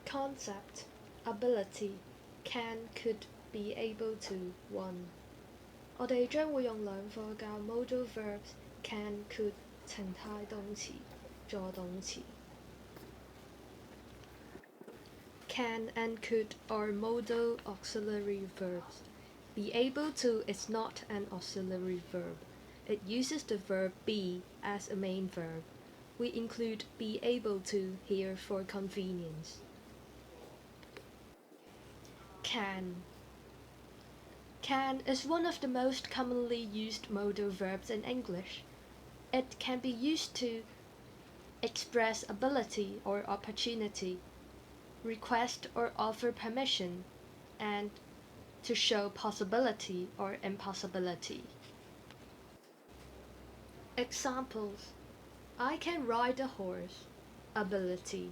Concept, ability, can, could, be able to, one。我哋將會用兩課教 modal verbs can, could 情態動詞、助動詞。Can and could are modal auxiliary verbs. Be able to is not an auxiliary verb. It uses the verb be as a main verb. We include be able to here for convenience. Can. Can is one of the most commonly used modal verbs in English. It can be used to express ability or opportunity, request or offer permission, and to show possibility or impossibility. Examples: I can ride a horse, ability.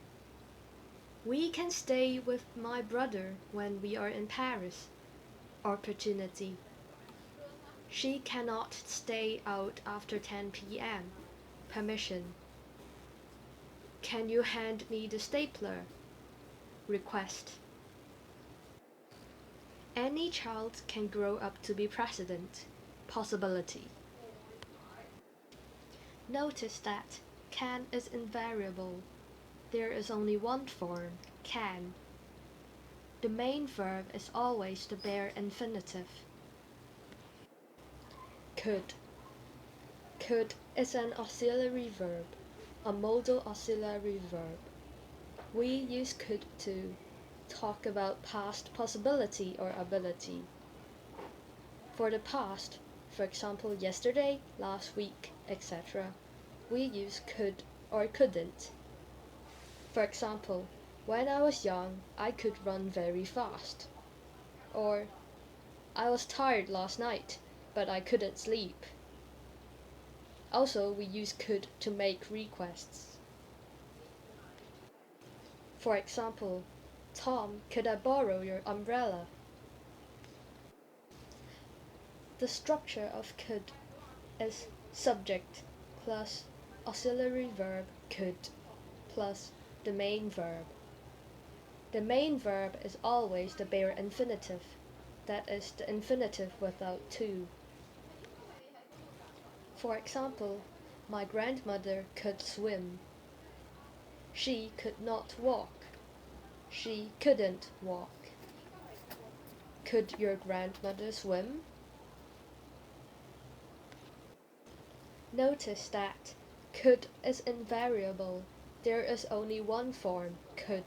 We can stay with my brother when we are in Paris, opportunity. She cannot stay out after 10 p.m., permission. Can you hand me the stapler? Request. Any child can grow up to be president, possibility. Notice that can is invariable. There is only one form, can. The main verb is always the bare infinitive. Could. Could is an auxiliary verb, a modal auxiliary verb. We use could to talk about past possibility or ability. For the past, for example, yesterday, last week, etc., we use could or couldn't. For example, when I was young, I could run very fast. Or, I was tired last night, but I couldn't sleep. Also, we use could to make requests. For example, Tom, could I borrow your umbrella? The structure of could is subject plus auxiliary verb could plus the main verb. The main verb is always the bare infinitive, that is, the infinitive without to. For example, my grandmother could swim. She could not walk. She couldn't walk. Could your grandmother swim? Notice that could is invariable. There is only one form, could.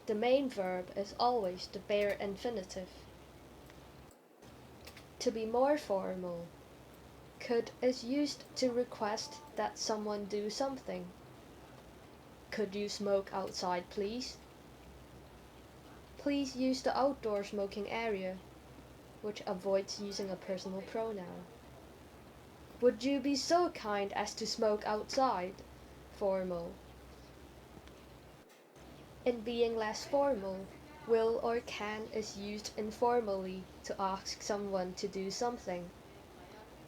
The main verb is always the bare infinitive. To be more formal, could is used to request that someone do something. Could you smoke outside, please? Please use the outdoor smoking area, which avoids using a personal pronoun. Would you be so kind as to smoke outside? Formal. In being less formal, will or can is used informally to ask someone to do something.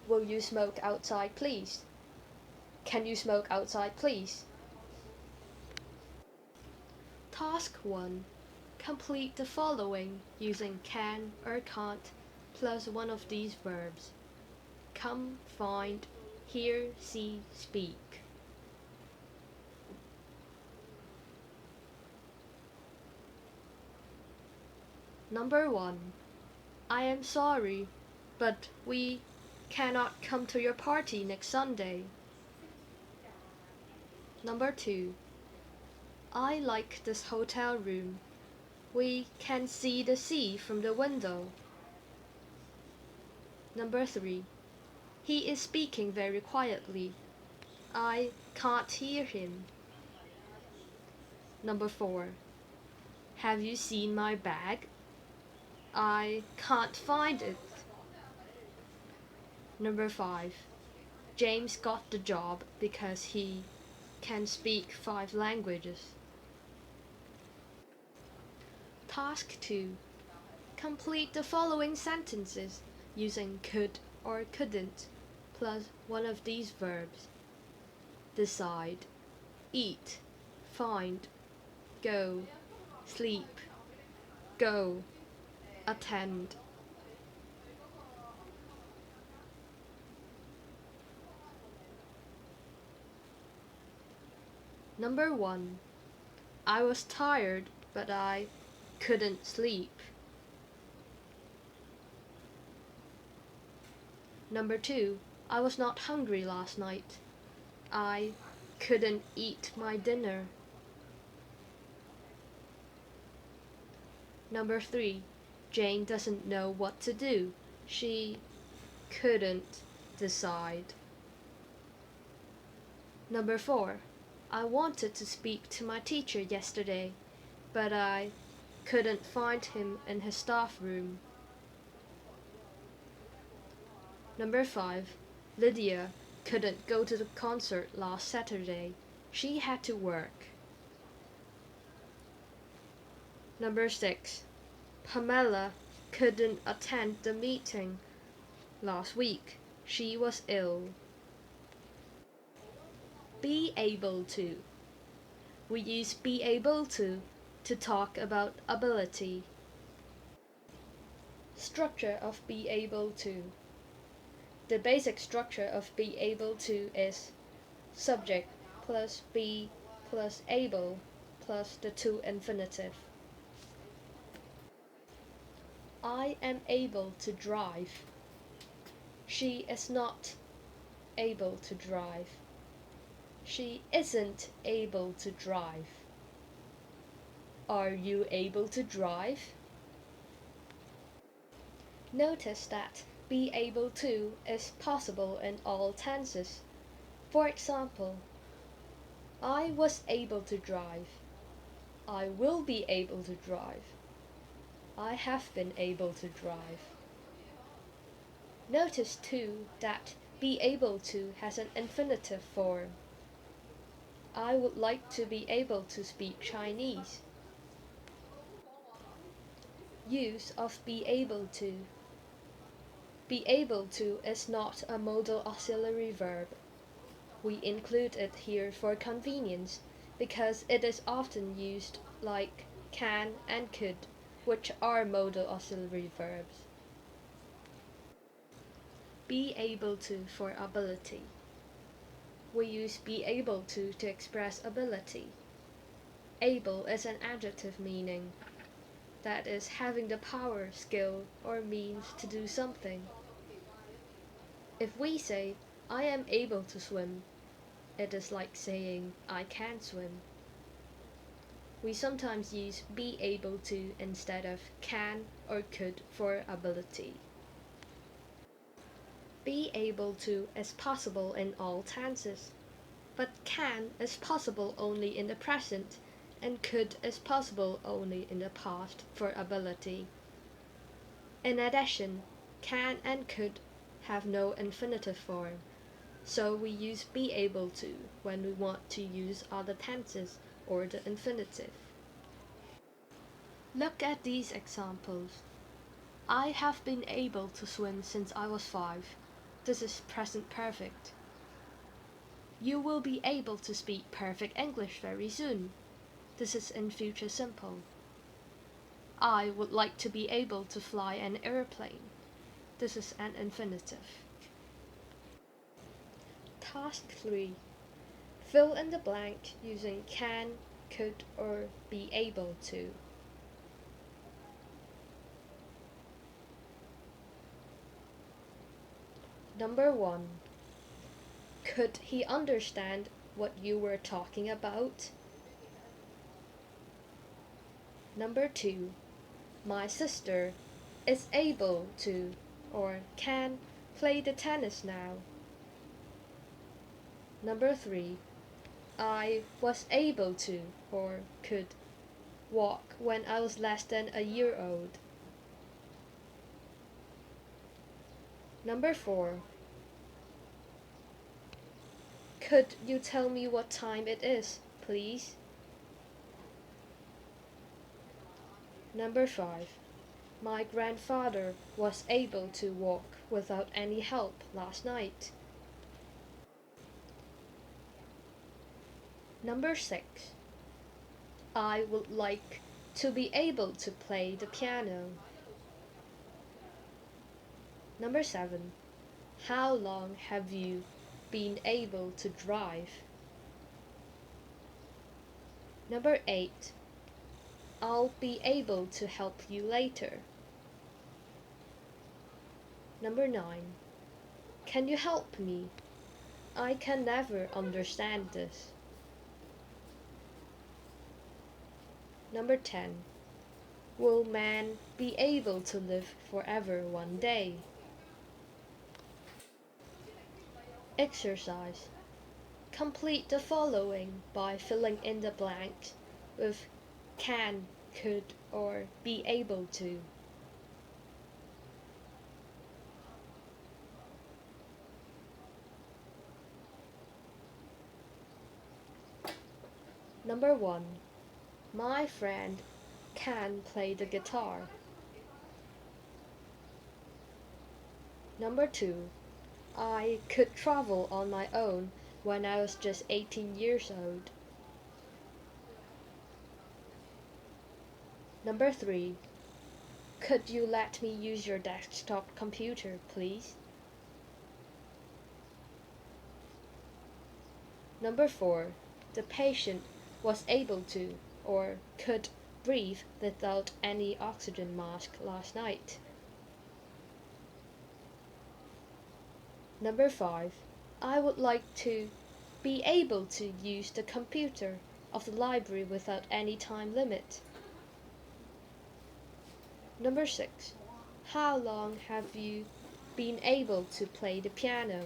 Will you smoke outside, please? Can you smoke outside, please? Task 1. Complete the following using can or can't plus one of these verbs. Come, find, hear, see, speak. Number 1. I am sorry, but we cannot come to your party next Sunday. Number 2. I like this hotel room. We can see the sea from the window. Number 3. He is speaking very quietly. I can't hear him. Number 4. Have you seen my bag? I can't find it. Number 5. James got the job because he can speak 5 languages. Task 2. Complete the following sentences using could or couldn't plus one of these verbs. Decide, eat, find, go, sleep, go, attend. Number 1. I was tired, but I couldn't sleep. Number 2. I was not hungry last night. I couldn't eat my dinner. Number 3. Jane doesn't know what to do. She couldn't decide. Number 4. I wanted to speak to my teacher yesterday, but I couldn't find him in his staff room. Number 5. Lydia couldn't go to the concert last Saturday. She had to work. Number 6. Pamela couldn't attend the meeting last week. She was ill. Be able to. We use be able to talk about ability. Structure of be able to. The basic structure of be able to is subject plus be plus able plus the to infinitive. I am able to drive. She is not able to drive. She isn't able to drive. Are you able to drive? Notice that be able to is possible in all tenses. For example, I was able to drive. I will be able to drive. I have been able to drive. Notice too that be able to has an infinitive form. I would like to be able to speak Chinese. Use of be able to. Be able to is not a modal auxiliary verb. We include it here for convenience because it is often used like can and could, which are modal auxiliary verbs. Be able to for ability. We use be able to express ability. Able is an adjective meaning, that is having the power, skill, or means to do something. If we say, I am able to swim, it is like saying, I can swim. We sometimes use be able to instead of can or could for ability. Be able to is possible in all tenses, but can is possible only in the present, and could is possible only in the past for ability. In addition, can and could have no infinitive form, so we use be able to when we want to use other tenses or the infinitive. Look at these examples. I have been able to swim since I was 5. This is present perfect. You will be able to speak perfect English very soon. This is in future simple. I would like to be able to fly an airplane. This is an infinitive. Task 3. Fill in the blank using can, could, or be able to. Number 1. Could he understand what you were talking about? Number 2. My sister is able to or can play the tennis now. Number 3. I was able to or could walk when I was less than a year old. Number 4. Could you tell me what time it is, please? Number 5. My grandfather was able to walk without any help last night. Number 6. I would like to be able to play the piano. Number 7. How long have you been able to drive? Number 8. I'll be able to help you later. Number 9. Can you help me? I can never understand this. Number 10. Will man be able to live forever one day? Exercise. Complete the following by filling in the blanks with can, could, or be able to. Number 1. My friend can play the guitar. Number 2. I could travel on my own when I was just 18 years old. Number 3. Could you let me use your desktop computer, please? Number 4. The patient was able to or could breathe without any oxygen mask last night. Number 5. I would like to be able to use the computer of the library without any time limit. Number 6. How long have you been able to play the piano?